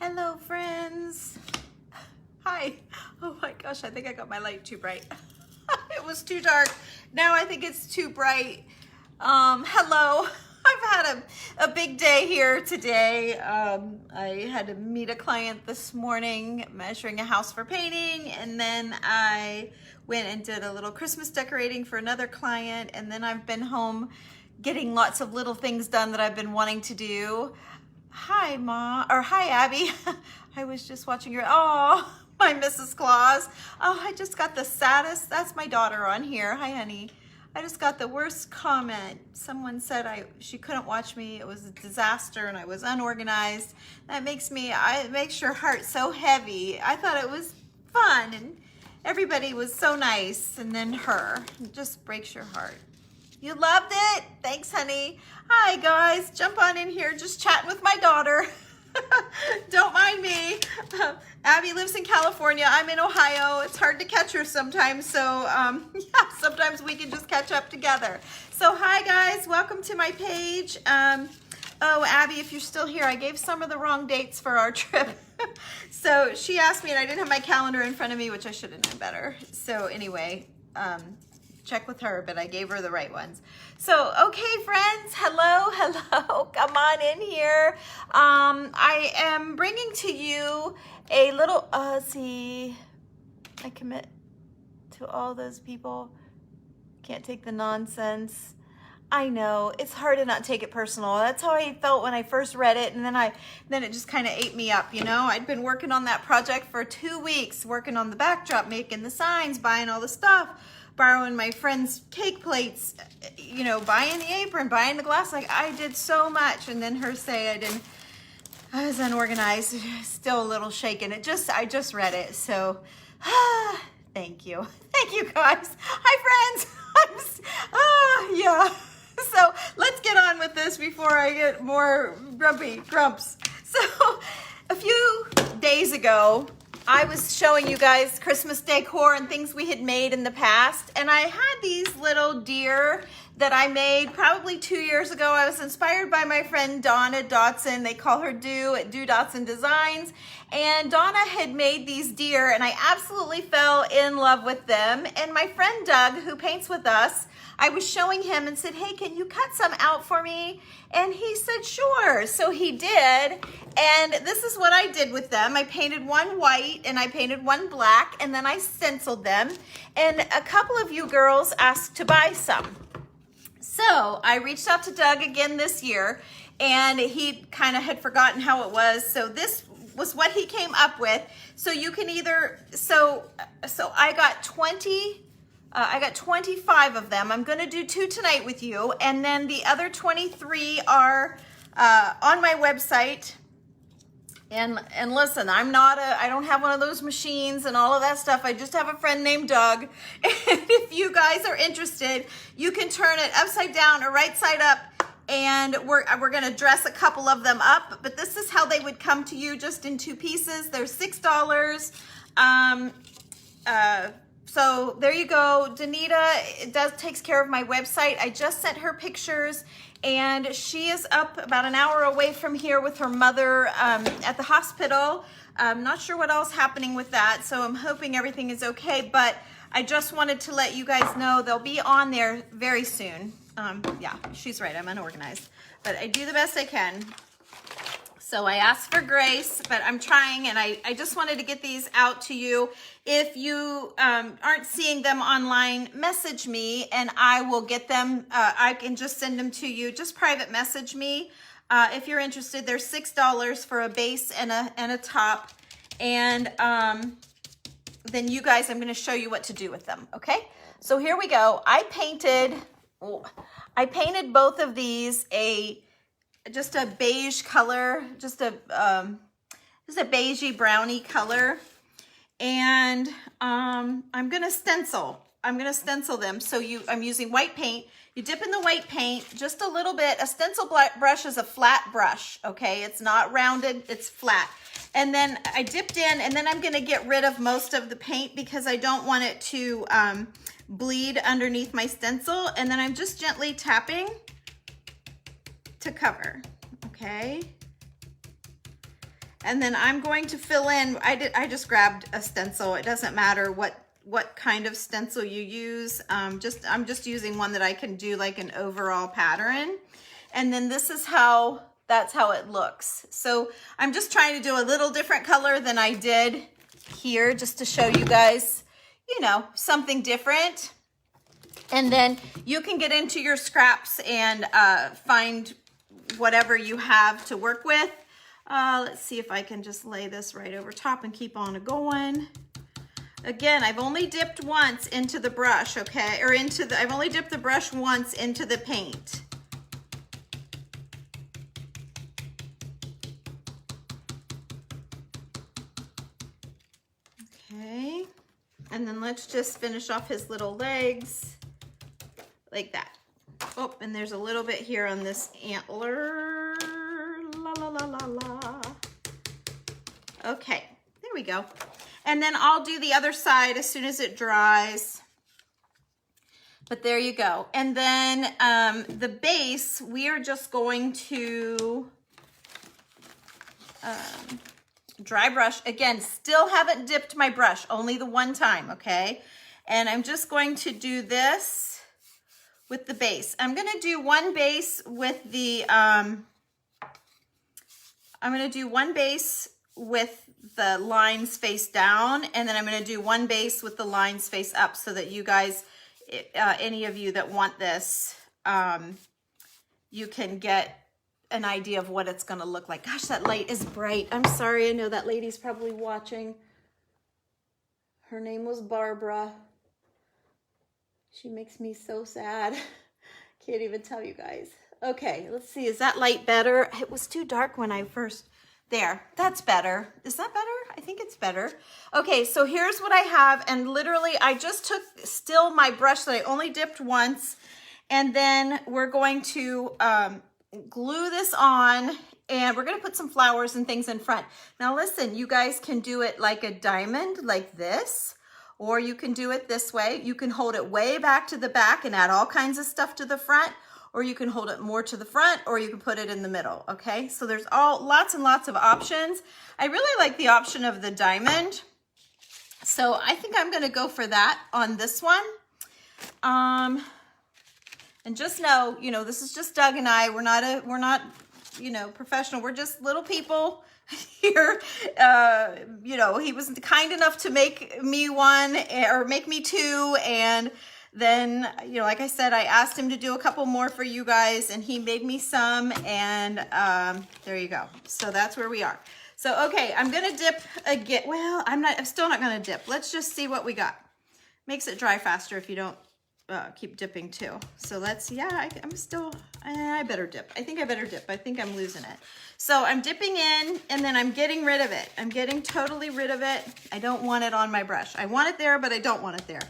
Hello, friends. Hi. Oh my gosh, I think I got my light too bright. It was too dark. Now I think it's too bright. Hello. I've had a big day here today. I had to meet a client this morning measuring a house for painting, and then I went and did a little Christmas decorating for another client, and then I've been home getting lots of little things done that I've been wanting to do. Hi, Mom, or hi, Abby. I was just watching your, oh, my Mrs. Claus. Oh, I just got the saddest, that's my daughter on here. Hi, honey. I just got the worst comment. Someone said she couldn't watch me. It was a disaster and I was unorganized. That makes your heart so heavy. I thought it was fun and everybody was so nice. And then it just breaks your heart. You loved it? Thanks, honey. Hi, guys. Jump on in here. Just chatting with my daughter. Don't mind me. Abby lives in California. I'm in Ohio. It's hard to catch her sometimes. So, yeah, sometimes we can just catch up together. So, hi, guys. Welcome to my page. Oh, Abby, if you're still here, I gave some of the wrong dates for our trip. So, she asked me, and I didn't have my calendar in front of me, which I should have known better. So, anyway, check with her, but I gave her the right ones. So, okay, friends, hello, come on in here. I am bringing to you a little, see, I commit to all those people. Can't take the nonsense. I know, it's hard to not take it personal. That's how I felt when I first read it, and then it just kind of ate me up, you know? I'd been working on that project for 2 weeks, working on the backdrop, making the signs, buying all the stuff, borrowing my friend's cake plates, you know, buying the apron, buying the glass. Like, I did so much, and then her say I was unorganized, still a little shaken. I just read it, so thank you guys. Hi, friends. Yeah. So let's get on with this before I get more grumps. So a few days ago, I was showing you guys Christmas decor and things we had made in the past, and I had these little deer that I made probably 2 years ago. I was inspired by my friend Donna Dotson. They call her Do at Do Dotson Designs, and Donna had made these deer, and I absolutely fell in love with them. And my friend Doug, who paints with us, I was showing him and said, hey, can you cut some out for me? And he said, sure. So he did. And this is what I did with them. I painted one white and I painted one black, and then I stenciled them. And a couple of you girls asked to buy some. So I reached out to Doug again this year, and he kind of had forgotten how it was. So this was what he came up with. So you can either, so I got 25 of them. I'm going to do 2 tonight with you, and then the other 23 are on my website. And listen, I don't have one of those machines and all of that stuff. I just have a friend named Doug. And if you guys are interested, you can turn it upside down or right side up, and we're going to dress a couple of them up. But this is how they would come to you, just in 2 pieces. They're $6. So there you go. Danita takes care of my website. I just sent her pictures, and she is up about an hour away from here with her mother at the hospital. I'm not sure what else is happening with that, so I'm hoping everything is okay, but I just wanted to let you guys know they'll be on there very soon. Yeah, she's right, I'm unorganized, but I do the best I can. So I asked for grace, but I'm trying, and I just wanted to get these out to you. If you aren't seeing them online, message me, and I will get them. I can just send them to you. Just private message me if you're interested. They're $6 for a base and a top, and then you guys, I'm going to show you what to do with them. Okay, so here we go. I painted both of these just a beige color, just a beigey browny color. And I'm gonna stencil them. So I'm using white paint. You dip in the white paint just a little bit. A stencil brush is a flat brush, okay? It's not rounded, it's flat. And then I dipped in, and then I'm gonna get rid of most of the paint because I don't want it to bleed underneath my stencil. And then I'm just gently tapping to cover, okay? And then I'm going to fill in, I just grabbed a stencil. It doesn't matter what kind of stencil you use. I'm just using one that I can do like an overall pattern. And then this is that's how it looks. So I'm just trying to do a little different color than I did here, just to show you guys, you know, something different. And then you can get into your scraps and find whatever you have to work with. Let's see if I can just lay this right over top and keep on going. Again, I've only dipped once into the brush, okay? Or I've only dipped the brush once into the paint. Okay, and then let's just finish off his little legs like that. Oh, and there's a little bit here on this antler. La, la, la, la, la. Okay, there we go. And then I'll do the other side as soon as it dries. But there you go. And then the base, we are just going to dry brush. Again, still haven't dipped my brush, only the one time, okay? And I'm just going to do this with the base. I'm gonna do one base with the, I'm gonna do one base with the lines face down, and then I'm gonna do one base with the lines face up so that you guys, any of you that want this, you can get an idea of what it's gonna look like. Gosh, that light is bright. I'm sorry, I know that lady's probably watching. Her name was Barbara. She makes me so sad. Can't even tell you guys. Okay, let's see, is that light better? It was too dark when I first, there, that's better. Is that better? I think it's better. Okay, so here's what I have, and literally I just took still my brush that I only dipped once, and then we're going to glue this on, and we're gonna put some flowers and things in front. Now listen, you guys can do it like a diamond, like this, or you can do it this way. You can hold it way back to the back and add all kinds of stuff to the front, or you can hold it more to the front, or you can put it in the middle, okay? So there's lots and lots of options. I really like the option of the diamond. So I think I'm gonna go for that on this one. And just know, you know, this is just Doug and I. We're not, you know, professional. We're just little people here. You know, he was kind enough to make me one, or make me two, and then, you know, like I said, I asked him to do a couple more for you guys, and he made me some, and there you go. So that's where we are. So, okay, I'm gonna dip again. Well, I'm still not gonna dip. Let's just see what we got. Makes it dry faster if you don't keep dipping too. So let's, yeah, I better dip. I think I better dip. I think I'm losing it. So I'm dipping in, and then I'm getting rid of it. I'm getting totally rid of it. I don't want it on my brush. I want it there, but I don't want it there.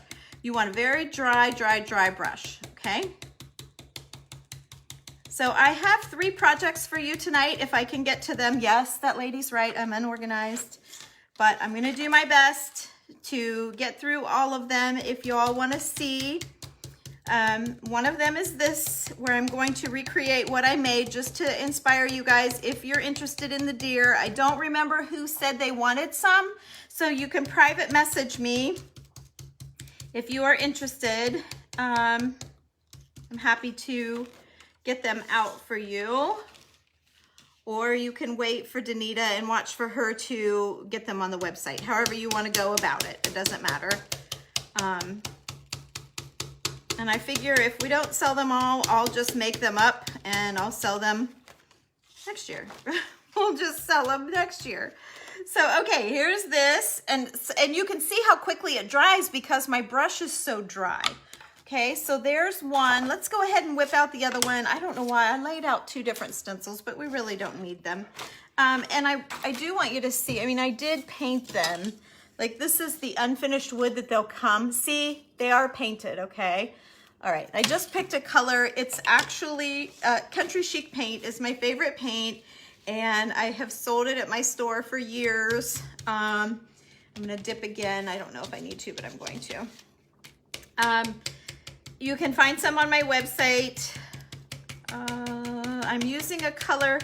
You want a very dry, dry, dry brush, okay? So I have 3 projects for you tonight, if I can get to them. Yes, that lady's right, I'm unorganized, but I'm gonna do my best to get through all of them. If you all wanna see, one of them is this, where I'm going to recreate what I made just to inspire you guys if you're interested in the deer. I don't remember who said they wanted some, so you can private message me if you are interested. I'm happy to get them out for you, or you can wait for Danita and watch for her to get them on the website. However you want to go about it, it doesn't matter. And I figure if we don't sell them all, I'll just make them up and I'll sell them next year. We'll just sell them next year. So, okay, here's this, and you can see how quickly it dries because my brush is so dry. Okay, so there's one. Let's go ahead and whip out the other one. I don't know why I laid out 2 different stencils, but we really don't need them. And I do want you to see, I mean, I did paint them. Like, this is the unfinished wood that they'll come. See, they are painted, okay? All right, I just picked a color. It's actually, Country Chic paint is my favorite paint, and I have sold it at my store for years. I'm gonna dip again. I don't know if I need to, but I'm going to. You can find some on my website. I'm using a color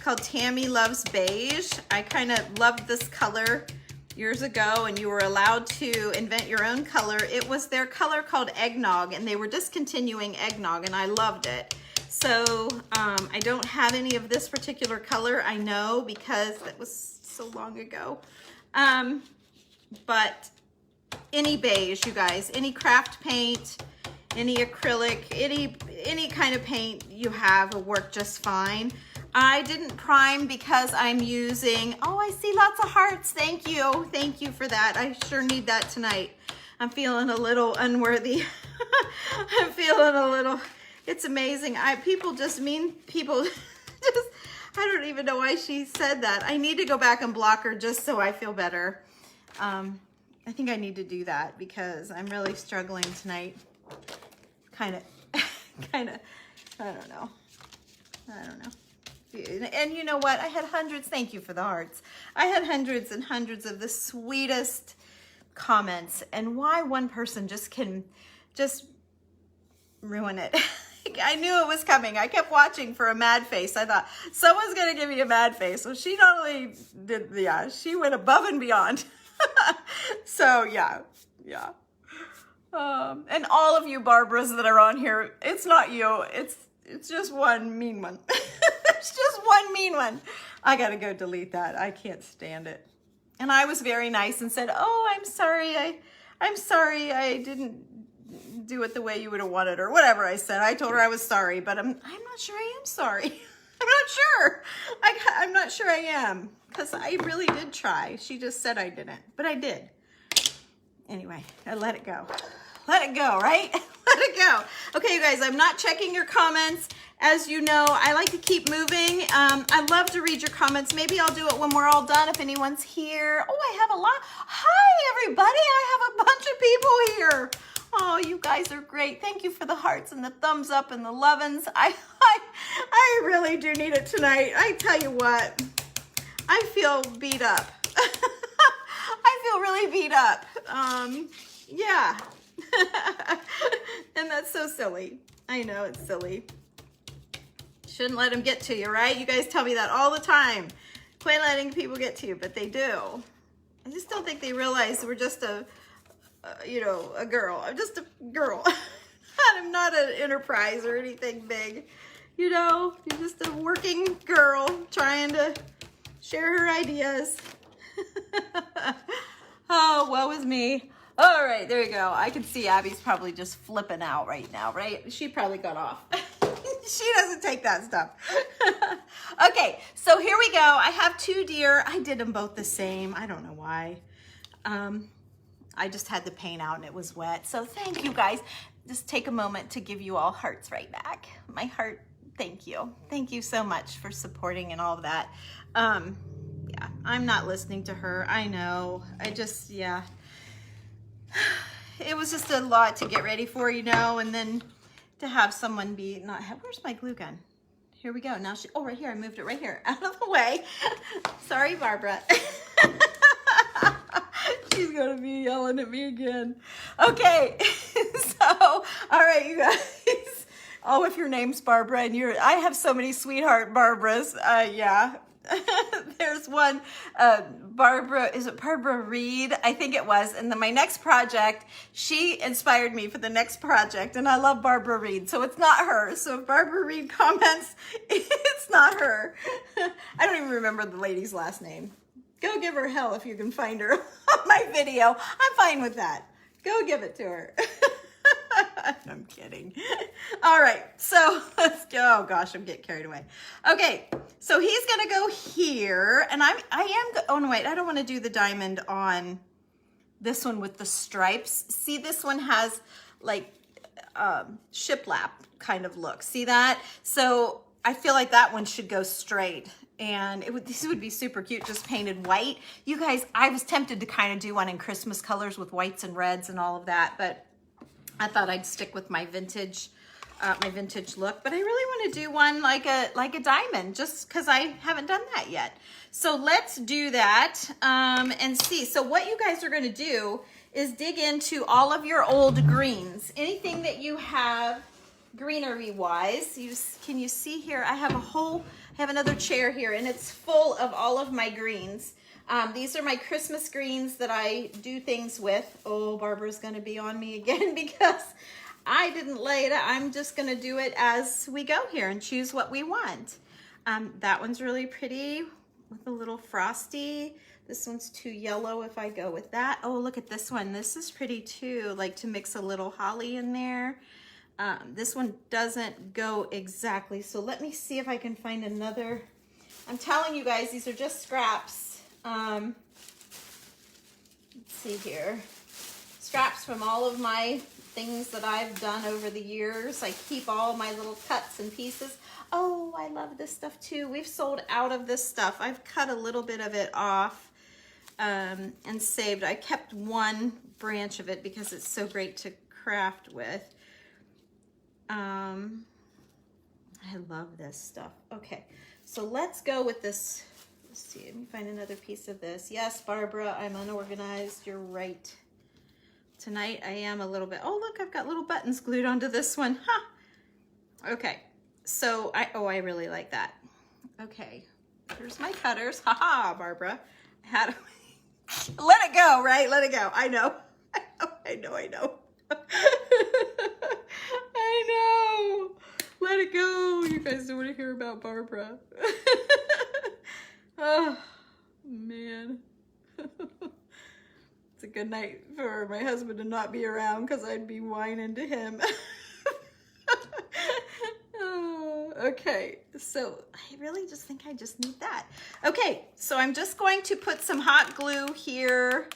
called Tammy Loves Beige. I kind of loved this color years ago, and you were allowed to invent your own color. It was their color called Eggnog, and they were discontinuing Eggnog, and I loved it. So I don't have any of this particular color, I know, because that was so long ago. But any beige, you guys, any craft paint, any acrylic, any kind of paint you have will work just fine. I didn't prime because I'm using, oh, I see lots of hearts. Thank you. Thank you for that. I sure need that tonight. I'm feeling a little unworthy. I'm feeling a little, it's amazing. People just, I don't even know why she said that. I need to go back and block her just so I feel better. I think I need to do that because I'm really struggling tonight. Kind of, I don't know. And you know what? I had hundreds, thank you for the hearts. I had hundreds and hundreds of the sweetest comments, and why one person just can just ruin it. I knew it was coming. I kept watching for a mad face. I thought, someone's going to give me a mad face. So she not only did, yeah, she went above and beyond. So yeah. And all of you Barbaras that are on here, it's not you. It's just one mean one. It's just one mean one. I gotta go delete that. I can't stand it. And I was very nice and said, oh, I'm sorry. I'm sorry I didn't do it the way you would have wanted, or whatever I said. I told her I was sorry, but I'm not sure I am sorry. I'm not sure. I'm not sure I am, because I really did try. She just said I didn't, but I did. Anyway, I let it go. Let it go, right? Let it go. Okay, you guys, I'm not checking your comments. As you know, I like to keep moving. I love to read your comments. Maybe I'll do it when we're all done if anyone's here. Oh, I have a lot. Hi, everybody. I have a bunch of people here. Oh, you guys are great. Thank you for the hearts and the thumbs up and the lovin's. I really do need it tonight. I tell you what, I feel beat up. I feel really beat up. Yeah. And that's so silly. I know it's silly. Shouldn't let them get to you, right? You guys tell me that all the time. Quit letting people get to you, but they do. I just don't think they realize we're just a girl. I'm just a girl. I'm not an enterprise or anything big. You know, you're just a working girl trying to share her ideas. Oh, woe is me. All right, there you go. I can see Abby's probably just flipping out right now, right? She probably got off. She doesn't take that stuff. Okay, so here we go. I have two deer. I did them both the same. I don't know why. I just had the paint out and it was wet. So thank you guys. Just take a moment to give you all hearts right back. My heart, thank you. Thank you so much for supporting and all of that. Yeah, I'm not listening to her. I know. Yeah. It was just a lot to get ready for, you know, and then to have someone be not have, where's my glue gun? Here we go. Now oh, right here. I moved it right here out of the way. Sorry, Barbara. She's going to be yelling at me again. Okay. So, all right, you guys. Oh, if your name's Barbara and I have so many sweetheart Barbaras. Yeah. There's one, Barbara, is it Barbara Reed? I think it was. And then my next project, she inspired me for the next project. And I love Barbara Reed. So it's not her. So if Barbara Reed comments, it's not her. I don't even remember the lady's last name. Go give her hell if you can find her on my video. I'm fine with that. Go give it to her. I'm kidding. All right, so let's go. Oh gosh, I'm getting carried away. Okay, so he's gonna go here, and oh no, wait, I don't want to do the diamond on this one with the stripes. See, this one has like shiplap kind of look. See that? So I feel like that one should go straight. And this would be super cute, just painted white. You guys, I was tempted to kind of do one in Christmas colors with whites and reds and all of that, but I thought I'd stick with my vintage look. But I really want to do one like a diamond, just because I haven't done that yet. So let's do that and see. So what you guys are going to do is dig into all of your old greens, anything that you have greenery wise. Can you see here? I have a whole I have another chair here, and it's full of all of my greens. These are my Christmas greens that I do things with. Oh, Barbara's gonna be on me again because I didn't lay it out. I'm just gonna do it as we go here and choose what we want. That one's really pretty with a little frosty. This one's too yellow if I go with that. Oh, look at this one. This is pretty too, like to mix a little holly in there. This one doesn't go exactly, so let me see if I can find another. I'm telling you guys, these are just scraps. Let's see here. Scraps from all of my things that I've done over the years. I keep all my little cuts and pieces. Oh, I love this stuff too. We've sold out of this stuff. I've cut a little bit of it off and saved. I kept one branch of it because it's so great to craft with. I love this stuff. Okay, so let's go with this. Let's see, let me find another piece of this. Yes, Barbara, I'm unorganized. You're right. Tonight I am a little bit, oh look, I've got little buttons glued onto this one. Huh. Okay, so I really like that. Okay, here's my cutters. Haha, Barbara. How do let it go, right? Let it go. I know. I know. I know. Let it go. You guys don't want to hear about Barbara. Oh, man. It's a good night for my husband to not be around because I'd be whining to him. Oh, okay, so I really just think I just need that. Okay, so I'm just going to put some hot glue here.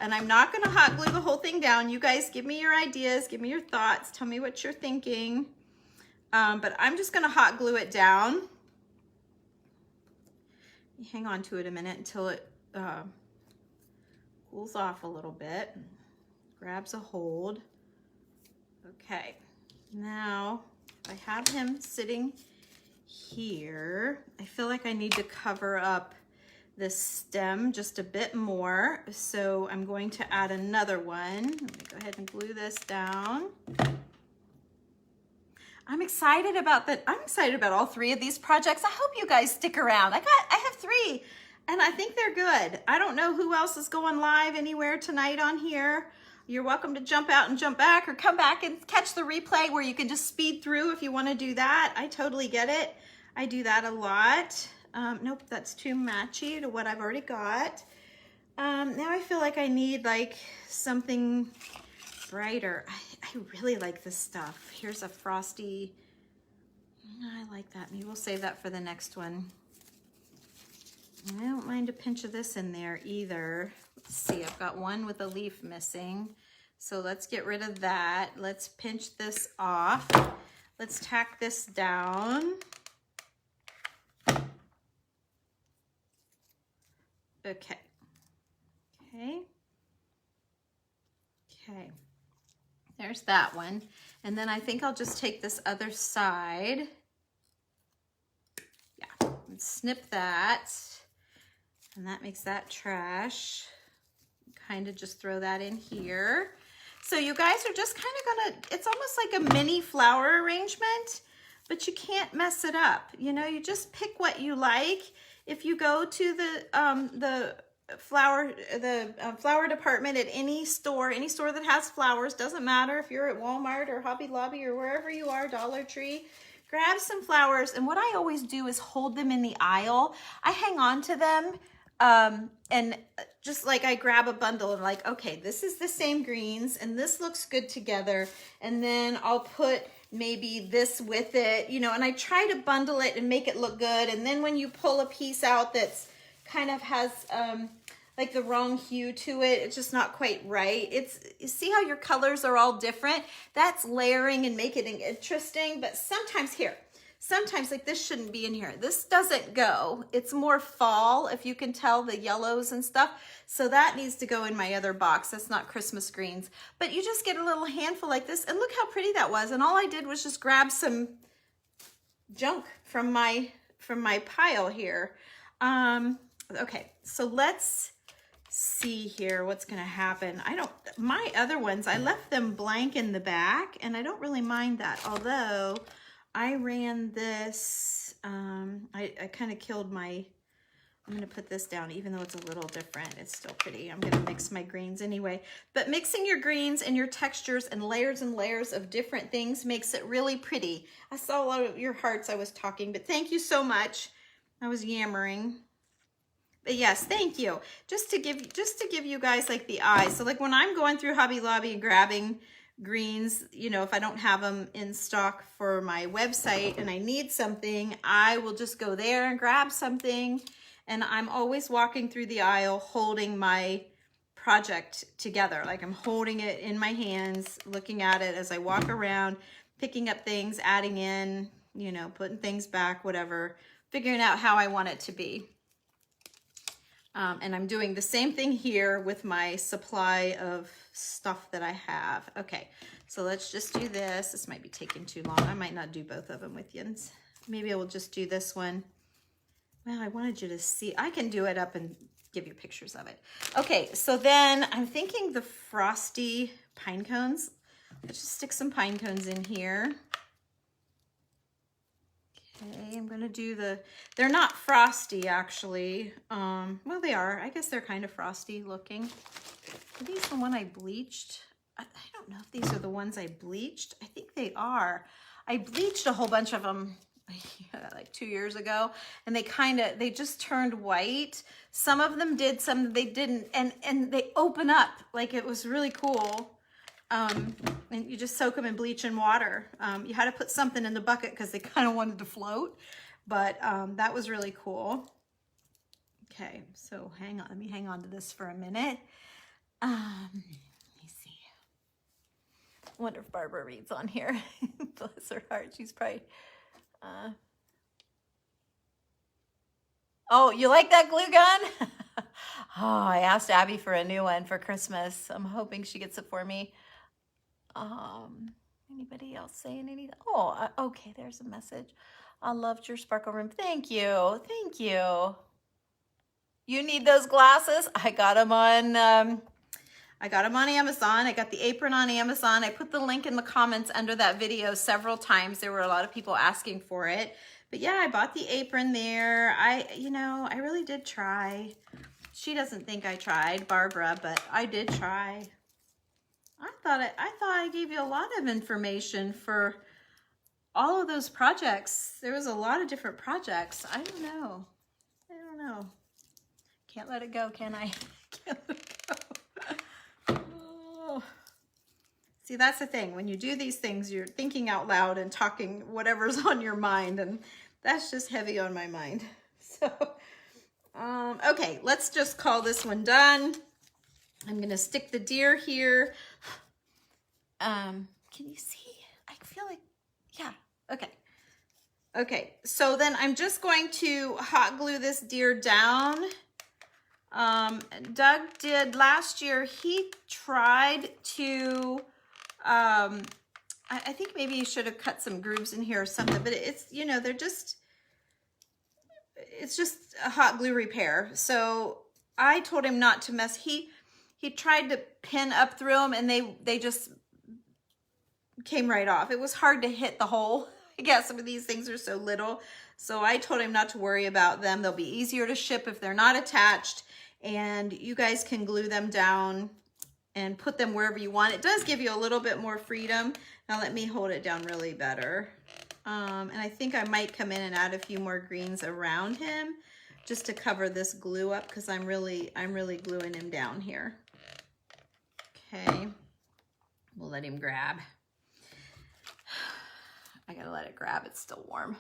And I'm not gonna hot glue the whole thing down. You guys give me your ideas, give me your thoughts, tell me what you're thinking. But I'm just gonna hot glue it down. Hang on to it a minute until it cools off a little bit, grabs a hold. Okay, now I have him sitting here. I feel like I need to cover up this stem just a bit more, so I'm going to add another one. Let me go ahead and glue this down. I'm excited about that. I'm excited about all three of these projects. I hope you guys stick around. I have three, and I think they're good. I don't know who else is going live anywhere tonight on here. You're welcome to jump out and jump back, or come back and catch the replay where you can just speed through if you want to do that. I totally get it. I do that a lot. Nope, that's too matchy to what I've already got. Now I feel like I need like something brighter. I really like this stuff. Here's a frosty. I like that. Maybe we'll save that for the next one. I don't mind a pinch of this in there either. Let's see, I've got one with a leaf missing. So let's get rid of that. Let's pinch this off. Let's tack this down. Okay. There's that one. And then I think I'll just take this other side. Yeah, and snip that. And that makes that trash. Kind of just throw that in here. So you guys are just kind of gonna, it's almost like a mini flower arrangement, but you can't mess it up. You know, you just pick what you like. If you go to the flower department at any store that has flowers, doesn't matter if you're at Walmart or Hobby Lobby or wherever you are, Dollar Tree, grab some flowers. And what I always do is hold them in the aisle. I hang on to them and just like I grab a bundle and like, okay, this is the same greens and this looks good together. And then I'll put maybe this with it, you know, and I try to bundle it and make it look good. And then when you pull a piece out that's kind of has like the wrong hue to it, it's just not quite right. You see how your colors are all different? That's layering and making it interesting. But sometimes like this shouldn't be in here. This doesn't go. It's more fall, if you can tell the yellows and stuff. So that needs to go in my other box. That's not Christmas greens. But you just get a little handful like this, and look how pretty that was. And all I did was just grab some junk from my pile here. Okay, so let's see here what's gonna happen. My other ones, I left them blank in the back, and I don't really mind that. Although I ran this I kind of killed my, I'm going to put this down, even though it's a little different. It's still pretty. I'm going to mix my greens anyway. But mixing your greens and your textures and layers of different things makes it really pretty. I saw a lot of your hearts I was talking, but thank you so much. I was yammering. But yes, thank you. Just to give you guys like the eyes. So like when I'm going through Hobby Lobby and grabbing greens, you know, if I don't have them in stock for my website and I need something, I will just go there and grab something. And I'm always walking through the aisle holding my project together. Like I'm holding it in my hands, looking at it as I walk around, picking up things, adding in, you know, putting things back, whatever, figuring out how I want it to be. And I'm doing the same thing here with my supply of stuff that I have. Okay, so let's just do this. This might be taking too long. I might not do both of them with you. Maybe I will just do this one. Well, I wanted you to see. I can do it up and give you pictures of it. Okay, so then I'm thinking the frosty pine cones. Let's just stick some pine cones in here. Okay, I'm gonna do they're not frosty actually. Well, they are. I guess they're kind of frosty looking. Are these the one I bleached? I don't know if these are the ones I bleached. I think they are. I bleached a whole bunch of them like 2 years ago, and they just turned white. Some of them did, some they didn't, and they open up like it was really cool. And you just soak them in bleach and water. You had to put something in the bucket because they kind of wanted to float, but that was really cool. Okay, so let me hang on to this for a minute. Let me see. I wonder if Barbara reads on here. Bless her heart, she's probably oh, you like that glue gun? Oh, I asked Abby for a new one for Christmas. I'm hoping she gets it for me. Anybody else saying anything? Oh, okay, there's a message. I loved your sparkle room. Thank you. Thank you. You need those glasses? I got them on Amazon. I got the apron on Amazon. I put the link in the comments under that video several times. There were a lot of people asking for it. But yeah, I bought the apron there. I really did try. She doesn't think I tried, Barbara, but I did try. I thought I gave you a lot of information for all of those projects. There was a lot of different projects. I don't know. Can't let it go, can I? Can't let it go. Oh. See, that's the thing. When you do these things, you're thinking out loud and talking whatever's on your mind, and that's just heavy on my mind. So, okay, let's just call this one done. I'm going to stick the deer here. Can you see? I feel like, yeah, okay. Okay, so then I'm just going to hot glue this deer down. Doug did last year, he tried to, I think maybe he should have cut some grooves in here or something, but it's, you know, it's just a hot glue repair. So I told him not to mess. He tried to pin up through them and they just came right off. It was hard to hit the hole. I guess some of these things are so little. So I told him not to worry about them. They'll be easier to ship if they're not attached, and you guys can glue them down and put them wherever you want. It does give you a little bit more freedom. Now let me hold it down really better. And I think I might come in and add a few more greens around him just to cover this glue up, because I'm really gluing him down here. Okay, we'll let him grab. I gotta let it grab, it's still warm.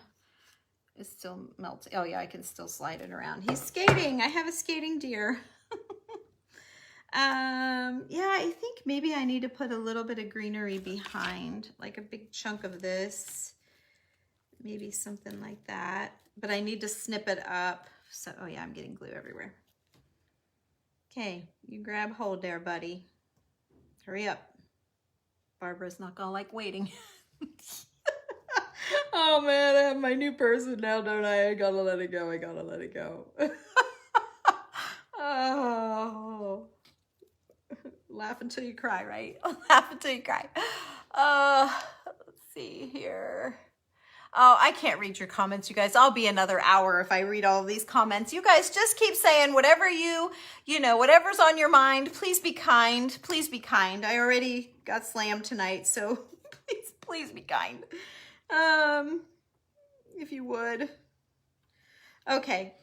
It's still melting. Oh yeah, I can still slide it around. He's skating, I have a skating deer. Yeah, I think maybe I need to put a little bit of greenery behind, like a big chunk of this. Maybe something like that, but I need to snip it up. So, oh yeah, I'm getting glue everywhere. Okay, you grab hold there, buddy. Hurry up. Barbara's not gonna like waiting. Oh man, I have my new person now, don't I? I gotta let it go, I gotta let it go. Oh. Laugh until you cry, right? Laugh until you cry. Let's see here. Oh, I can't read your comments, you guys. I'll be another hour if I read all of these comments. You guys just keep saying whatever you know, whatever's on your mind. Please be kind. Please be kind. I already got slammed tonight, so please be kind. If you would. Okay,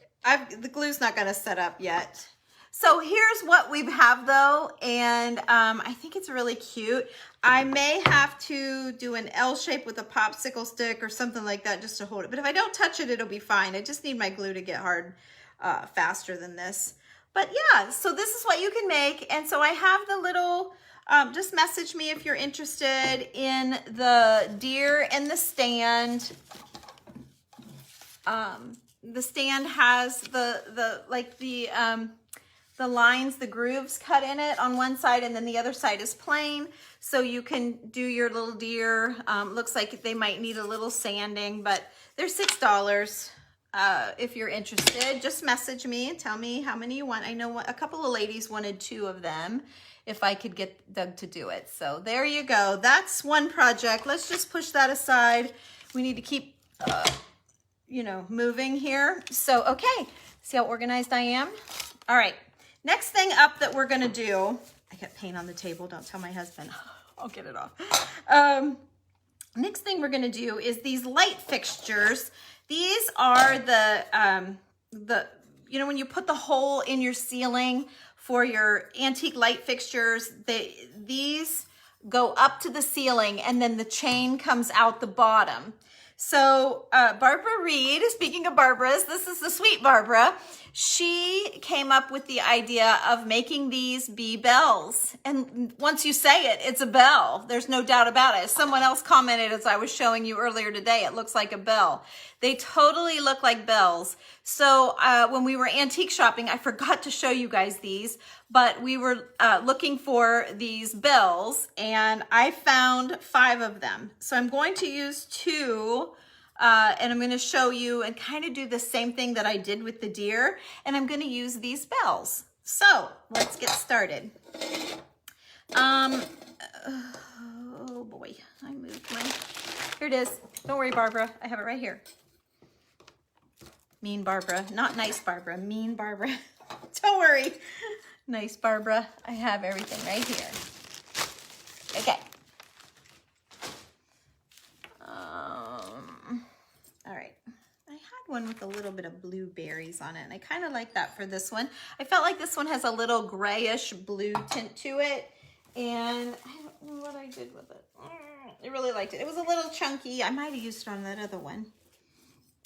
the glue's not gonna set up yet. So here's what we have though, and I think it's really cute. I may have to do an L shape with a popsicle stick or something like that just to hold it. But if I don't touch it, it'll be fine. I just need my glue to get hard faster than this. But yeah, so this is what you can make. And so I have the little, just message me if you're interested in the deer and the stand. The stand has the lines, the grooves cut in it on one side, and then the other side is plain. So you can do your little deer. Looks like they might need a little sanding, but they're $6. If you're interested, just message me and tell me how many you want. I know a couple of ladies wanted 2 of them if I could get Doug to do it. So there you go. That's one project. Let's just push that aside. We need to keep, you know, moving here. So, okay. See how organized I am? All right. Next thing up that we're gonna do, I got paint on the table, don't tell my husband. I'll get it off. Next thing we're gonna do is these light fixtures. These are the you know, when you put the hole in your ceiling for your antique light fixtures, these go up to the ceiling and then the chain comes out the bottom. So Barbara Reed, speaking of Barbara's, this is the sweet Barbara. She came up with the idea of making these be bells. And once you say it, it's a bell. There's no doubt about it. Someone else commented as I was showing you earlier today, it looks like a bell. They totally look like bells. So when we were antique shopping, I forgot to show you guys these, but we were looking for these bells and I found 5 of them. So I'm going to use 2 and I'm going to show you and kind of do the same thing that I did with the deer. And I'm going to use these bells. So let's get started. Oh boy, I moved my, here it is. Don't worry, Barbara. I have it right here. Mean Barbara, not nice Barbara, mean Barbara. Don't worry. Nice Barbara. I have everything right here. Okay. All right. I had one with a little bit of blueberries on it, and I kind of like that for this one. I felt like this one has a little grayish blue tint to it, and I don't know what I did with it. I really liked it. It was a little chunky. I might have used it on that other one.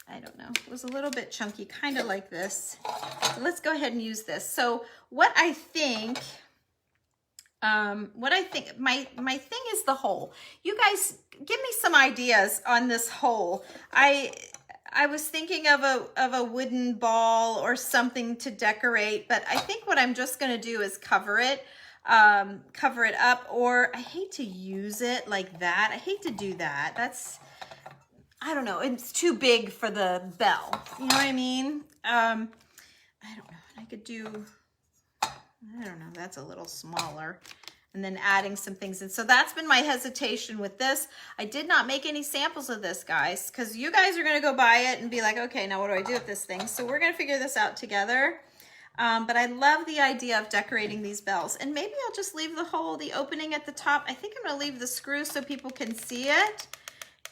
I don't know. It was a little bit chunky, kind of like this. So let's go ahead and use this. So what I think, my thing is the hole. You guys give me some ideas on this hole. I was thinking of a wooden ball or something to decorate, but I think what I'm just going to do is cover it up, or I hate to use it like that. I hate to do that. I don't know. It's too big for the bell. You know what I mean? I don't know. I could do, I don't know. That's a little smaller. And then adding some things in. So that's been my hesitation with this. I did not make any samples of this, guys, because you guys are going to go buy it and be like, okay, now what do I do with this thing? So we're going to figure this out together. But I love the idea of decorating these bells. And maybe I'll just leave the opening at the top. I think I'm going to leave the screw so people can see it.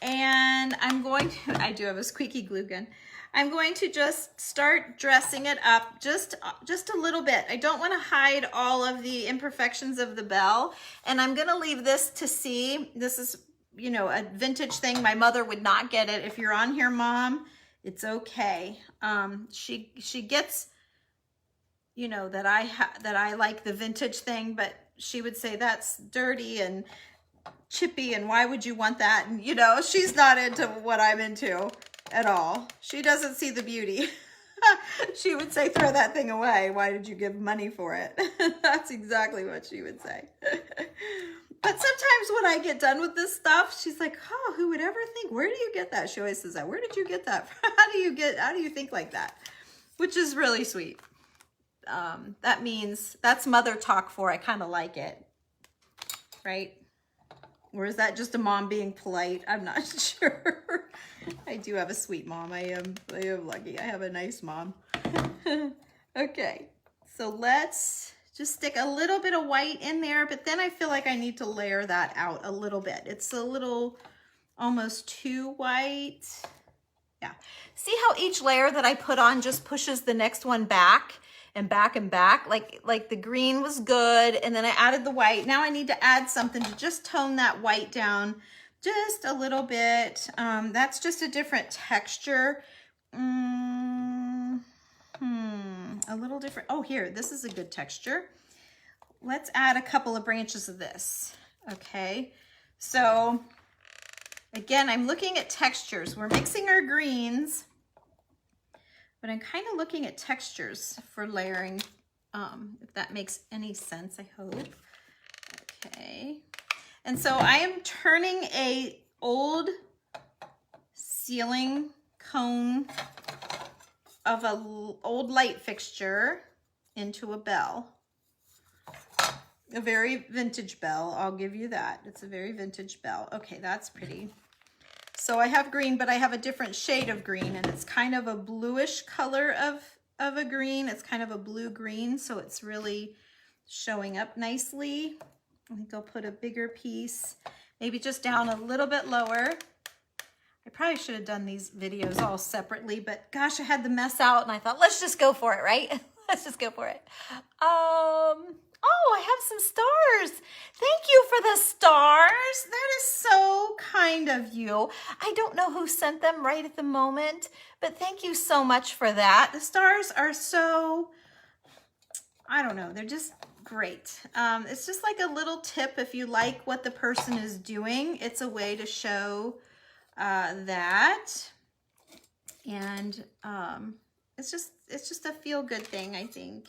And I'm going to, I do have a squeaky glue gun. I'm going to just start dressing it up just a little bit. I don't want to hide all of the imperfections of the bell. And I'm going to leave this to see. This is, you know, a vintage thing. My mother would not get it. If you're on here, Mom, it's okay. She gets, you know, that I like the vintage thing, but she would say that's dirty and chippy and why would you want that? And you know, she's not into what I'm into at all. She doesn't see the beauty. She would say, throw that thing away. Why did you give money for it? That's exactly what she would say. But sometimes when I get done with this stuff, she's like, oh, who would ever think, where do you get that? She always says that. Where did you get that? How do you think like that? Which is really sweet. That means that's mother talk for, I kind of like it. Right? Or is that just a mom being polite? I'm not sure. I do have a sweet mom. I am lucky. I have a nice mom. Okay, so let's just stick a little bit of white in there, but then I feel like I need to layer that out a little bit. It's a little almost too white. Yeah. See how each layer that I put on just pushes the next one back and back and back? Like the green was good, and then I added the white. Now I need to add something to just tone that white down just a little bit. That's just a different texture. A little different. Oh, here, this is a good texture. Let's add a couple of branches of this. Okay, so again, I'm looking at textures. We're mixing our greens, but I'm kind of looking at textures for layering, if that makes any sense, I hope. Okay, and so I am turning a old ceiling cone of a old light fixture into a bell. A very vintage bell, I'll give you that. It's a very vintage bell. Okay, that's pretty. So I have green, but I have a different shade of green, and it's kind of a bluish color of a green. It's kind of a blue-green, so it's really showing up nicely. I think I'll put a bigger piece, maybe just down a little bit lower. I probably should have done these videos all separately, but gosh, I had the mess out and I thought, let's just go for it, right? Let's just go for it. Oh, I have some stars. Thank you for the stars. That is so kind of you. I don't know who sent them right at the moment, but thank you so much for that. The stars are so, I don't know, they're just great. It's just like a little tip if you like what the person is doing. It's a way to show that, and it's just a feel-good thing, I think.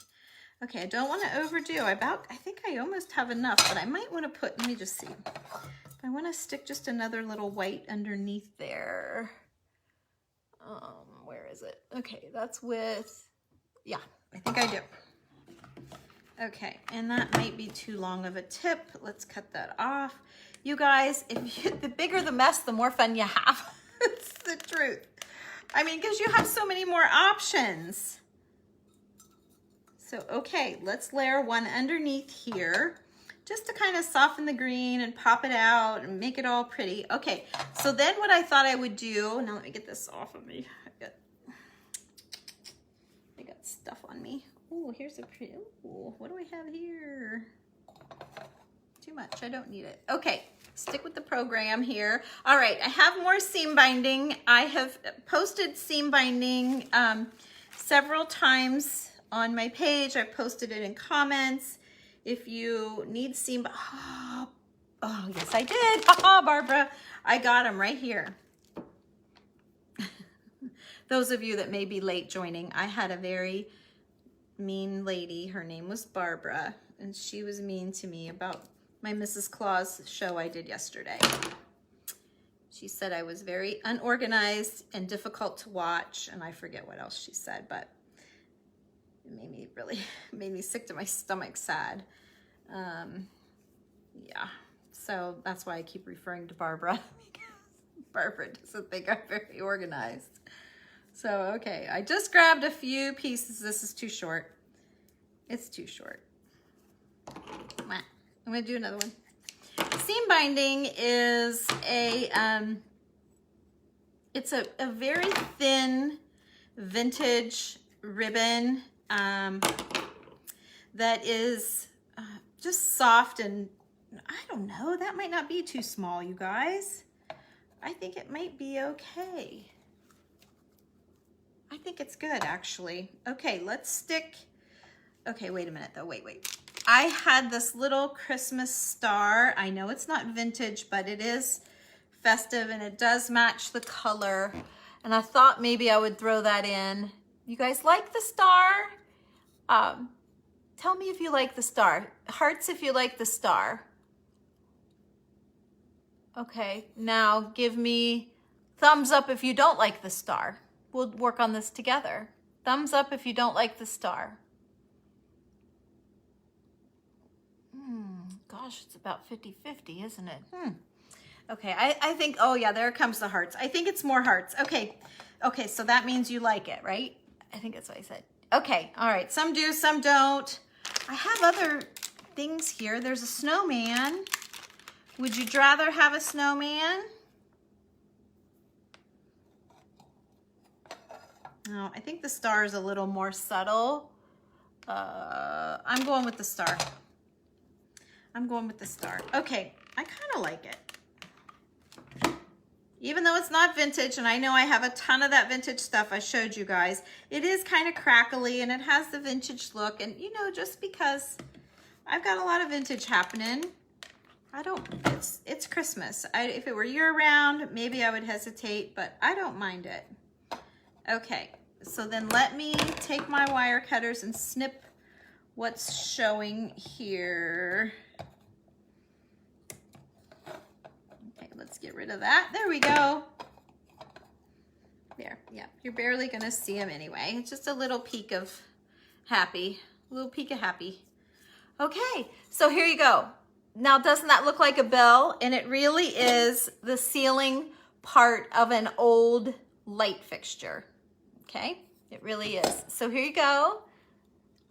Okay, I don't want to overdo. I think I almost have enough, but I might want to put, let me just see. I want to stick just another little white underneath there. Where is it? Okay, that's with, yeah, I think I do. Okay, and that might be too long of a tip. Let's cut that off. You guys, the bigger the mess, the more fun you have. It's the truth. I mean, because you have so many more options. So, okay, let's layer one underneath here just to kind of soften the green and pop it out and make it all pretty. Okay, so then what I thought I would do, now let me get this off of me. I got stuff on me. Oh, here's a pretty, ooh, what do I have here? Too much, I don't need it. Okay, stick with the program here. All right, I have more seam binding. I have posted seam binding several times on my page. I've posted it in comments. If you need seam, oh yes I did. Barbara, I got them right here. Those of you that may be late joining, I had a very mean lady. Her name was Barbara, and she was mean to me about my Mrs. Claus show I did yesterday. She said I was very unorganized and difficult to watch, and I forget what else she said, but it made me sick to my stomach, sad. Yeah, so that's why I keep referring to Barbara, because Barbara doesn't think I'm very organized. So, okay, I just grabbed a few pieces. This is too short. It's too short. I'm gonna do another one. Seam binding is it's a very thin vintage ribbon that is just soft, and I don't know, that might not be too small, you guys. I think it might be okay. I think it's good, actually. Okay, let's stick, okay, wait a minute though, wait. I had this little Christmas star. I know it's not vintage, but it is festive and it does match the color. And I thought maybe I would throw that in. You guys like the star? Tell me if you like the star. Hearts if you like the star. Okay, now give me thumbs up if you don't like the star. We'll work on this together. Thumbs up if you don't like the star. Gosh, it's about 50-50, isn't it? Okay, I think, oh yeah, there comes the hearts. I think it's more hearts. Okay, okay, so that means you like it, right? I think that's what I said. Okay, all right, some do, some don't. I have other things here. There's a snowman. Would you rather have a snowman? No, I think the star is a little more subtle. I'm going with the star. I'm going with the star. Okay, I kind of like it. Even though it's not vintage, and I know I have a ton of that vintage stuff I showed you guys, it is kind of crackly and it has the vintage look. And you know, just because I've got a lot of vintage happening, it's Christmas. If it were year round, maybe I would hesitate, but I don't mind it. Okay, so then let me take my wire cutters and snip what's showing here. Let's get rid of that. There we go. There, yeah, you're barely gonna see them anyway. It's just a little peek of happy, a little peek of happy. Okay, so here you go. Now, doesn't that look like a bell? And it really is the ceiling part of an old light fixture. Okay, it really is. So here you go.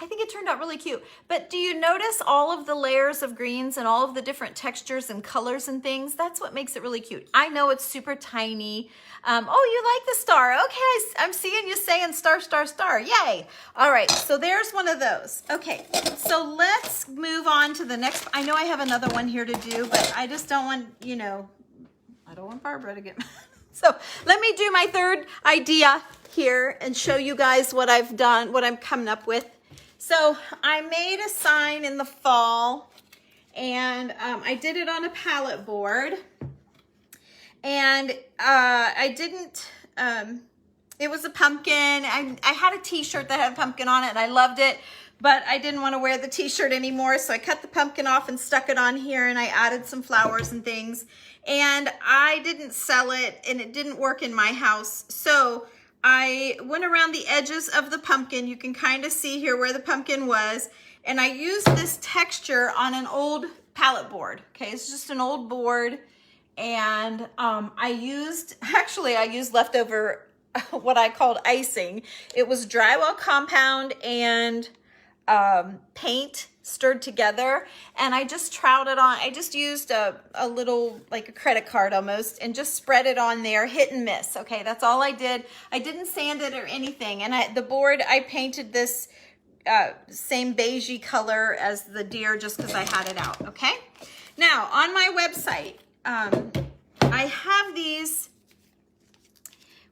I think it turned out really cute. But do you notice all of the layers of greens and all of the different textures and colors and things? That's what makes it really cute. I know it's super tiny. Oh, you like the star. Okay, I'm seeing you saying star, star, star. Yay. All right, so there's one of those. Okay, so let's move on to the next. I know I have another one here to do, but I just don't want, you know, I don't want Barbara to get mad. So let me do my third idea here and show you guys what I've done, what I'm coming up with. So I made a sign in the fall, and I did it on a pallet board, and I didn't, it was a pumpkin. I had a t-shirt that had a pumpkin on it, and I loved it, but I didn't want to wear the t-shirt anymore, so I cut the pumpkin off and stuck it on here, and I added some flowers and things, and I didn't sell it, and it didn't work in my house, so I went around the edges of the pumpkin. You can kind of see here where the pumpkin was. And I used this texture on an old pallet board. Okay, it's just an old board. And I used leftover what I called icing. It was drywall compound and paint stirred together, and I just troweled it on. I just used a little, like a credit card almost, and just spread it on there, hit and miss. Okay, that's all I did. I didn't sand it or anything. And the board, I painted this same beigey color as the deer just because I had it out. Okay, now on my website, I have these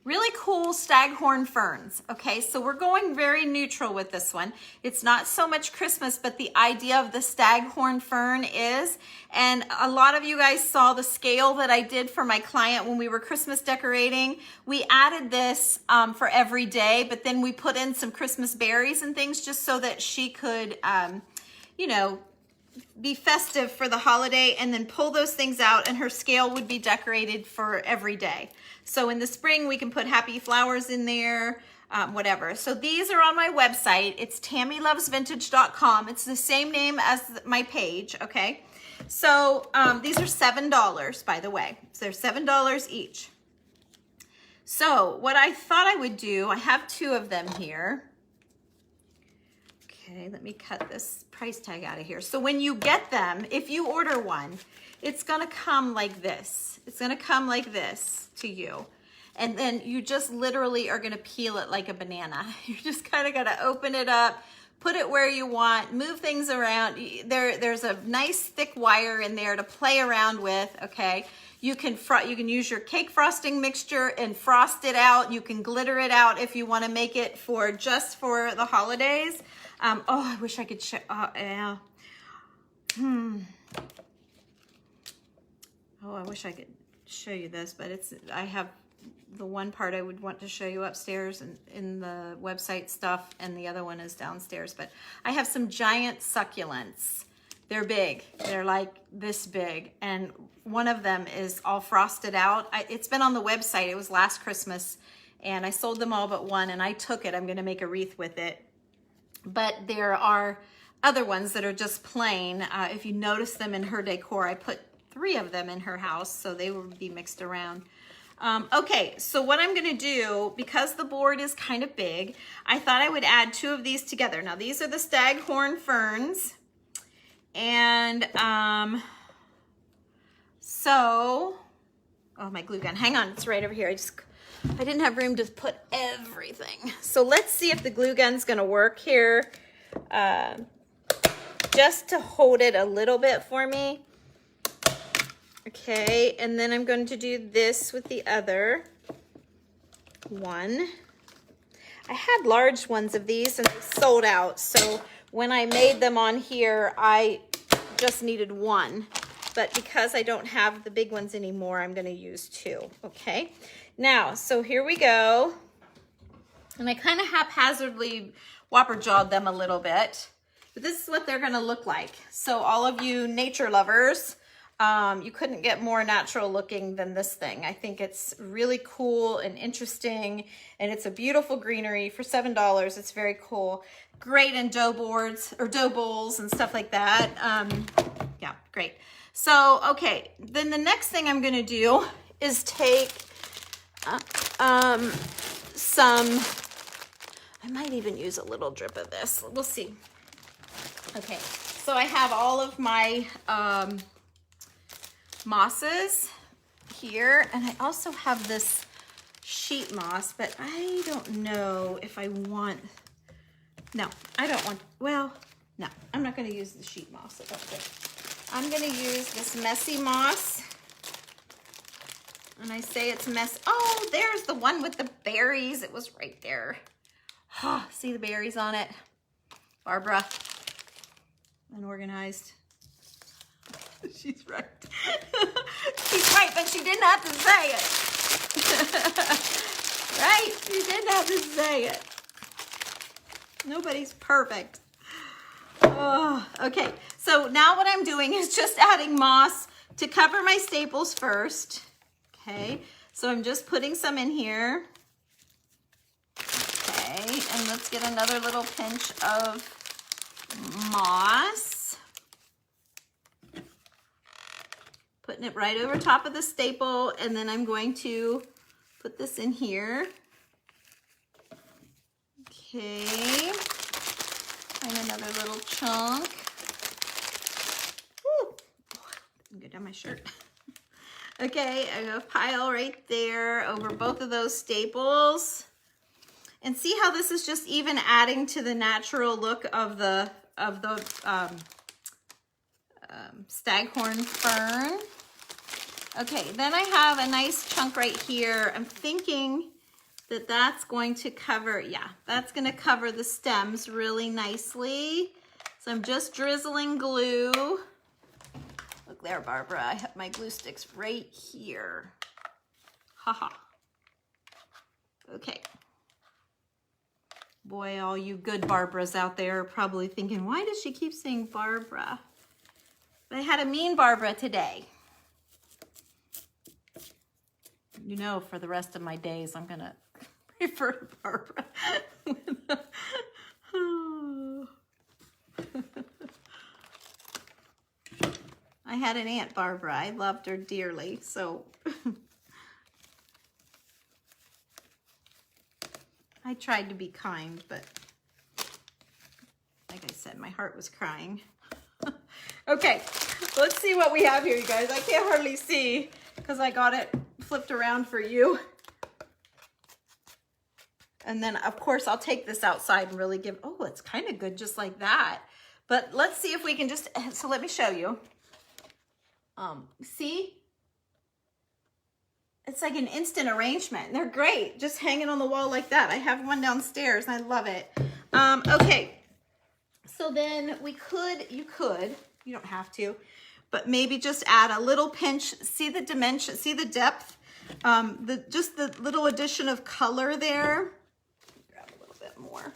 really cool staghorn ferns. Okay, so we're going very neutral with this one. It's not so much Christmas, but the idea of the staghorn fern is, and a lot of you guys saw the scale that I did for my client when we were Christmas decorating. We added this for every day, but then we put in some Christmas berries and things just so that she could, you know, be festive for the holiday, and then pull those things out, and her scale would be decorated for every day. So in the spring, we can put happy flowers in there, whatever. So these are on my website. It's TammyLovesVintage.com. It's the same name as my page, okay? So these are $7, by the way. So they're $7 each. So what I thought I would do, I have two of them here. Okay, let me cut this price tag out of here. So when you get them, if you order one, it's gonna come like this. It's gonna come like this to you. And then you just literally are gonna peel it like a banana. You just kind of gotta open it up, put it where you want, move things around. There's a nice thick wire in there to play around with, okay? You can use your cake frosting mixture and frost it out. You can glitter it out if you wanna make it for just for the holidays. Oh, I wish I could show, yeah. Oh, I wish I could show you this, but I have the one part I would want to show you upstairs and in the website stuff, and the other one is downstairs. But I have some giant succulents. They're big. They're like this big, and one of them is all frosted out. It's been on the website. It was last Christmas, and I sold them all but one, and I took it. I'm going to make a wreath with it. But there are other ones that are just plain. If you notice them in her decor, I put 3 of them in her house, so they would be mixed around. Okay, so what I'm gonna do, because the board is kind of big, I thought I would add 2 of these together. Now these are the Staghorn Ferns, and so, oh, my glue gun, hang on, it's right over here. I didn't have room to put everything. So let's see if the glue gun's gonna work here, just to hold it a little bit for me. Okay, and then I'm going to do this with the other one. I had large ones of these and they sold out, so when I made them on here, I just needed 1. But because I don't have the big ones anymore, I'm gonna use 2, okay? Now, so here we go. And I kind of haphazardly whopper jawed them a little bit, but this is what they're gonna look like. So all of you nature lovers, you couldn't get more natural looking than this thing. I think it's really cool and interesting, and it's a beautiful greenery for $7. It's very cool. Great in dough boards or dough bowls and stuff like that. Yeah, great. So, okay, then the next thing I'm gonna do is take some, I might even use a little drip of this. We'll see. Okay, so I have all of my mosses here, and I also have this sheet moss, but I don't know if I want, no, I don't want, well, no, I'm not going to use the sheet moss. I don't think. I'm going to use this messy moss, and I say it's mess. Oh, there's the one with the berries. It was right there. Oh, see the berries on it? Barbara, unorganized. She's right. She's right, but she didn't have to say it. Right? She didn't have to say it. Nobody's perfect. Oh, okay, so now what I'm doing is just adding moss to cover my staples first. Okay, so I'm just putting some in here. Okay, and let's get another little pinch of moss. Putting it right over top of the staple, and then I'm going to put this in here. Okay, and another little chunk. Woo. Go down my shirt. Okay, I have a pile right there over both of those staples. And see how this is just even adding to the natural look of the Staghorn Fern. Okay, then I have a nice chunk right here. I'm thinking that that's going to cover, yeah, that's going to cover the stems really nicely. So I'm just drizzling glue. Look there, Barbara, I have my glue sticks right here. Haha. Okay. Boy, all you good Barbaras out there are probably thinking, why does she keep saying Barbara? But I had a mean Barbara today. You know, for the rest of my days, I'm going to refer to Barbara. I had an Aunt Barbara. I loved her dearly, so I tried to be kind, but like I said, my heart was crying. Okay, let's see what we have here, you guys. I can't hardly see because I got it flipped around for you. And then, of course, I'll take this outside and really give, oh, it's kind of good just like that. But let's see if we can just, so let me show you. See? It's like an instant arrangement. They're great, just hanging on the wall like that. I have one downstairs and I love it. Okay, so then we could, you don't have to, but maybe just add a little pinch. See the dimension, see the depth, just the little addition of color there. Grab a little bit more.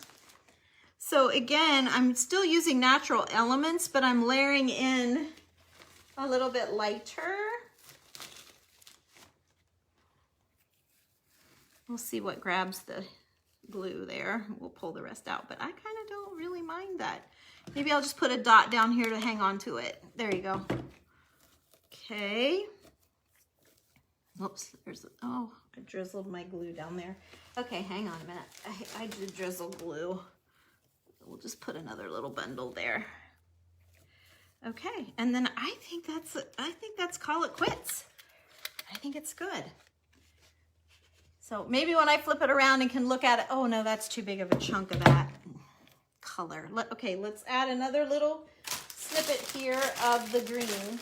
So again, I'm still using natural elements, but I'm layering in a little bit lighter. We'll see what grabs the glue there. We'll pull the rest out, but I kind of don't really mind that. Maybe I'll just put a dot down here to hang on to it. There you go. Okay. Oops, oh, I drizzled my glue down there. Okay, hang on a minute. I did drizzle glue. We'll just put another little bundle there. Okay, and then I think that's call it quits. I think it's good. So maybe when I flip it around and can look at it, oh no, that's too big of a chunk of that color. Okay, let's add another little snippet here of the green.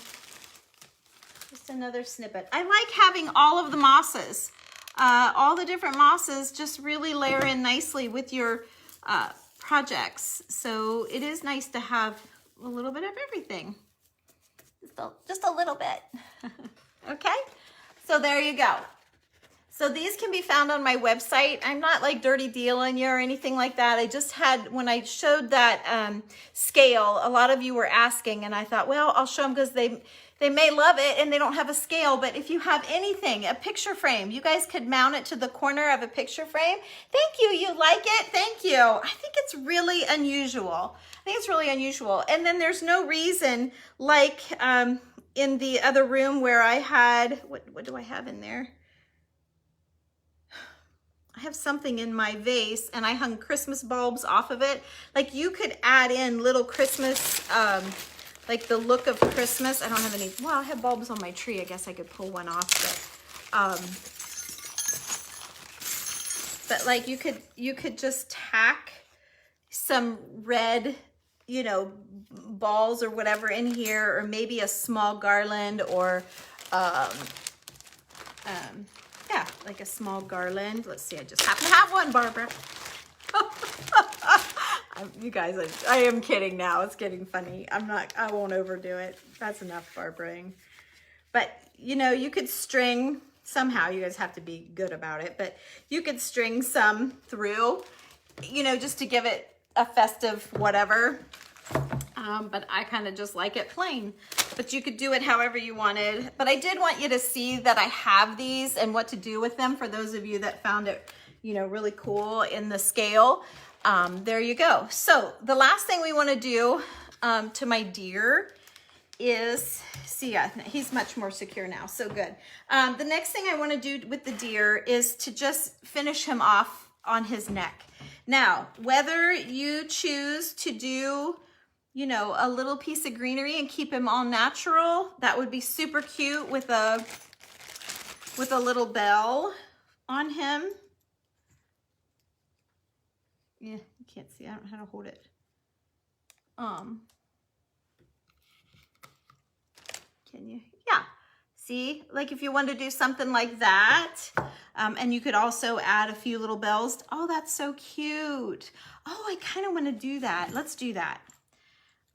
Just another snippet. I like having all of the mosses. All the different mosses just really layer in nicely with your projects. So it is nice to have a little bit of everything. Just a little bit. Okay, so there you go. So these can be found on my website. I'm not like dirty dealing you or anything like that. I just had, when I showed that scale, a lot of you were asking, and I thought, well, I'll show them because they may love it and they don't have a scale. But if you have anything, a picture frame, you guys could mount it to the corner of a picture frame. Thank you. You like it? Thank you. I think it's really unusual. And then there's no reason, like in the other room where I had, what do I have in there? I have something in my vase and I hung Christmas bulbs off of it. Like you could add in little Christmas, like the look of Christmas. I don't have any, well, I have bulbs on my tree. I guess I could pull one off, but like you could just tack some red, you know, balls or whatever in here, or maybe a small garland, or yeah, like a small garland. Let's see, I just happen to have one, Barbara. You guys, I am kidding now. It's getting funny. I won't overdo it. That's enough barbering. But, you know, you could string somehow. You guys have to be good about it. But you could string some through, you know, just to give it a festive whatever. But I kind of just like it plain. But you could do it however you wanted. But I did want you to see that I have these and what to do with them for those of you that found it, you know, really cool in the scale. There you go. So the last thing we want to do to my deer is, see, he's much more secure now. So good. The next thing I want to do with the deer is to just finish him off on his neck. Now, whether you choose to do, you know, a little piece of greenery and keep him all natural, that would be super cute with a little bell on him. Yeah, you can't see. I don't know how to hold it. Can you? Yeah. See, like if you want to do something like that, and you could also add a few little bells. Oh, that's so cute. Oh, I kind of want to do that. Let's do that.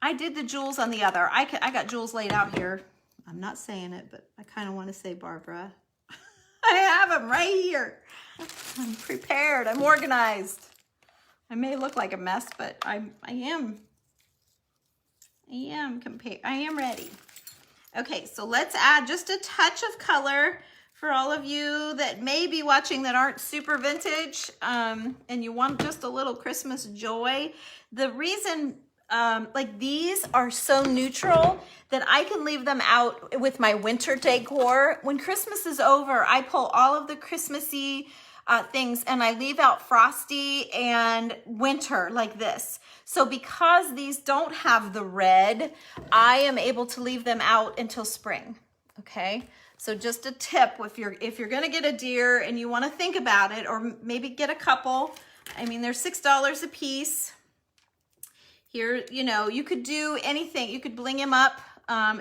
I did the jewels on the other. I got jewels laid out here. I'm not saying it, but I kind of want to say Barbara. I have them right here. I'm prepared. I'm organized. I may look like a mess, but I am ready. Okay, so let's add just a touch of color for all of you that may be watching that aren't super vintage, and you want just a little Christmas joy. The reason, like these are so neutral that I can leave them out with my winter decor. When Christmas is over, I pull all of the Christmassy things and I leave out frosty and winter like this. So because these don't have the red, I am able to leave them out until spring. Okay, so just a tip, if you're gonna get a deer and you want to think about it, or maybe get a couple. I mean, they're $6 a piece. Here, you know, you could do anything. You could bling him up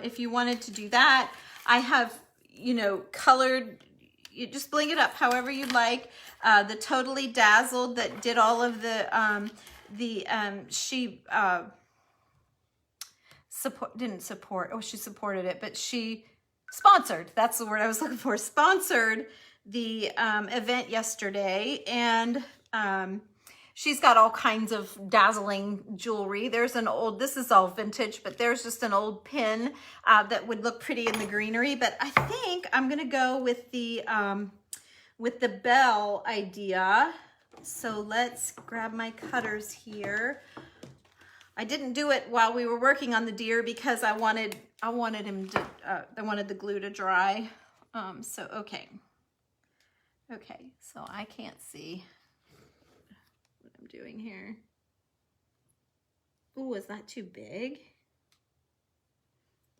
if you wanted to do that. I have, you know, colored. You just bling it up however you'd like. The Totally Dazzled that did all of she supported it, but she sponsored. That's the word I was looking for. Sponsored the event yesterday, and she's got all kinds of dazzling jewelry. There's an old, this is all vintage, but there's just an old pin that would look pretty in the greenery. But I think I'm gonna go with the bell idea. So let's grab my cutters here. I didn't do it while we were working on the deer because I wanted him to, I wanted the glue to dry. So, okay. Okay, so I can't see what I'm doing here. Ooh, is that too big?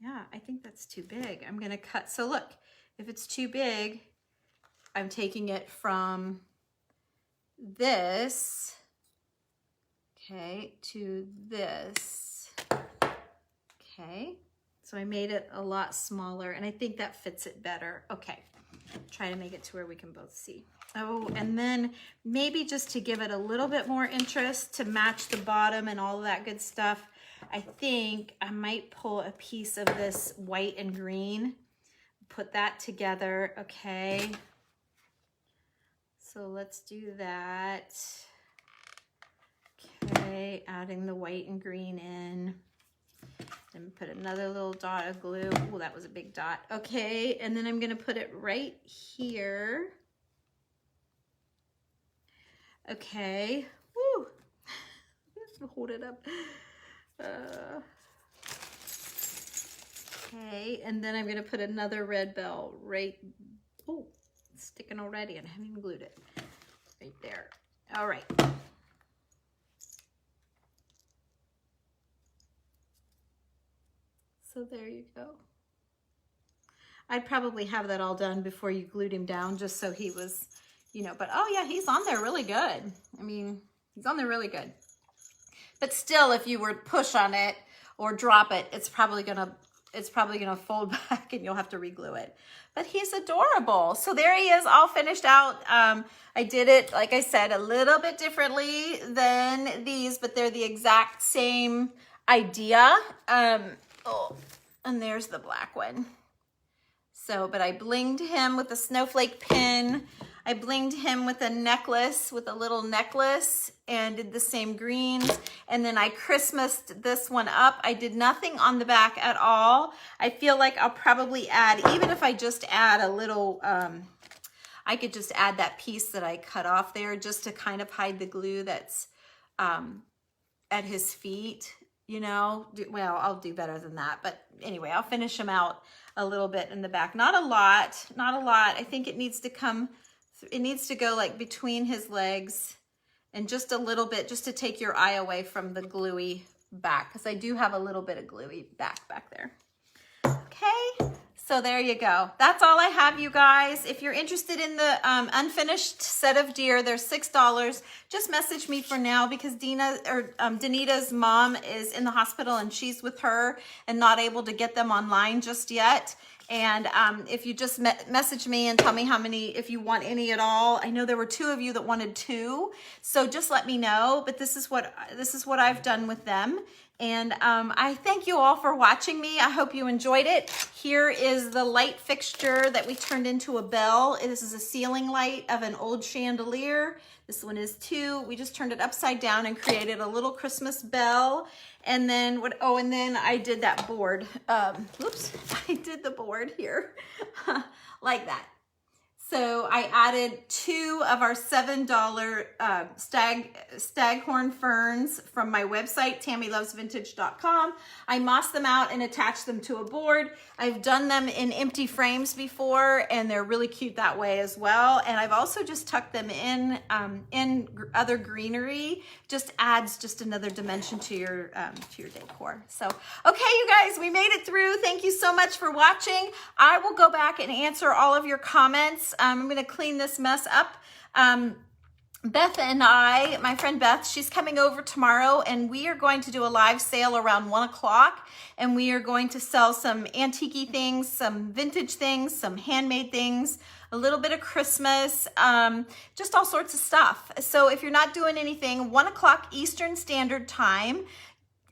Yeah, I think that's too big. I'm gonna cut, so look, if it's too big, I'm taking it from this, okay, to this, okay. So I made it a lot smaller and I think that fits it better. Okay, try to make it to where we can both see. Oh, and then maybe just to give it a little bit more interest to match the bottom and all of that good stuff, I think I might pull a piece of this white and green, put that together, okay. So let's do that. Okay, adding the white and green in. Then put another little dot of glue. Oh, that was a big dot. Okay, and then I'm gonna put it right here. Okay, woo. Hold it up. Okay, and then I'm gonna put another red bell right, oh, it's sticking already and I haven't even glued it. Right there. All right. So there you go. I'd probably have that all done before you glued him down just so he was, you know, but oh yeah, he's on there really good. I mean, he's on there really good. But still, if you were to push on it or drop it, it's probably gonna fold back and you'll have to re-glue it. But he's adorable. So there he is, all finished out. I did it, like I said, a little bit differently than these, but they're the exact same idea. Oh, and there's the black one. So, but I blinged him with a snowflake pin. I blinged him with a necklace, with a little necklace, and did the same greens. And then I Christmased this one up. I did nothing on the back at all. I feel like I'll probably add, even if I just add a little, I could just add that piece that I cut off there just to kind of hide the glue that's at his feet, you know. Well, I'll do better than that. But anyway, I'll finish him out a little bit in the back. Not a lot, not a lot. I think it needs to come, it needs to go like between his legs and just a little bit, just to take your eye away from the gluey back, because I do have a little bit of gluey back there. Okay, so there you go. That's all I have, you guys. If you're interested in the unfinished set of deer, they're $6. Just message me for now because Danita's mom is in the hospital and she's with her and not able to get them online just yet. And if you just message me and tell me how many, if you want any at all. I know there were 2 of you that wanted 2, so just let me know. But this is what I've done with them. And I thank you all for watching me. I hope you enjoyed it. Here is the light fixture that we turned into a bell. This is a ceiling light of an old chandelier. This one is 2. We just turned it upside down and created a little Christmas bell. And then what? Oh, and then I did that board. Oops, I did the board here like that. So I added 2 of our $7 Staghorn ferns from my website, TammyLovesVintage.com. I mossed them out and attached them to a board. I've done them in empty frames before, and they're really cute that way as well. And I've also just tucked them in other greenery. Just adds just another dimension to your decor. So, okay, you guys, we made it through. Thank you so much for watching. I will go back and answer all of your comments. I'm going to clean this mess up. Beth and I, my friend Beth, she's coming over tomorrow, and we are going to do a live sale around 1 o'clock, and we are going to sell some antique things, some vintage things, some handmade things, a little bit of Christmas, just all sorts of stuff. So if you're not doing anything, 1 o'clock Eastern Standard Time,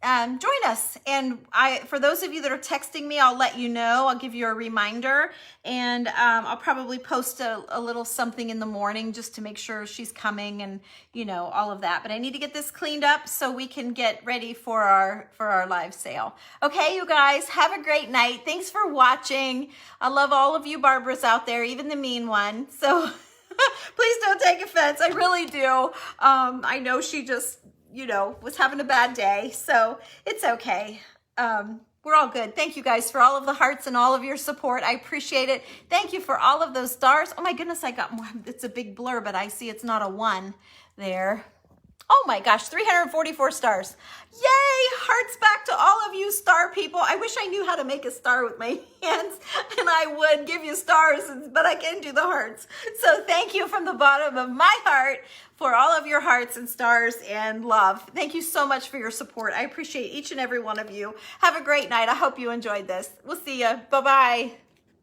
join us. And for those of you that are texting me, I'll let you know. I'll give you a reminder, and I'll probably post a little something in the morning just to make sure she's coming and, you know, all of that. But I need to get this cleaned up so we can get ready for our live sale. Okay, you guys, have a great night. Thanks for watching. I love all of you Barbaras out there, even the mean one. So please don't take offense. I really do. I know she just you know, was having a bad day. So it's okay. We're all good. Thank you guys for all of the hearts and all of your support. I appreciate it. Thank you for all of those stars. Oh my goodness, I got more. It's a big blur, but I see it's not a 1 there. Oh my gosh, 344 stars. Yay, hearts back to all of you star people. I wish I knew how to make a star with my hands and I would give you stars, but I can't do the hearts. So thank you from the bottom of my heart for all of your hearts and stars and love. Thank you so much for your support. I appreciate each and every one of you. Have a great night. I hope you enjoyed this. We'll see you. Bye-bye.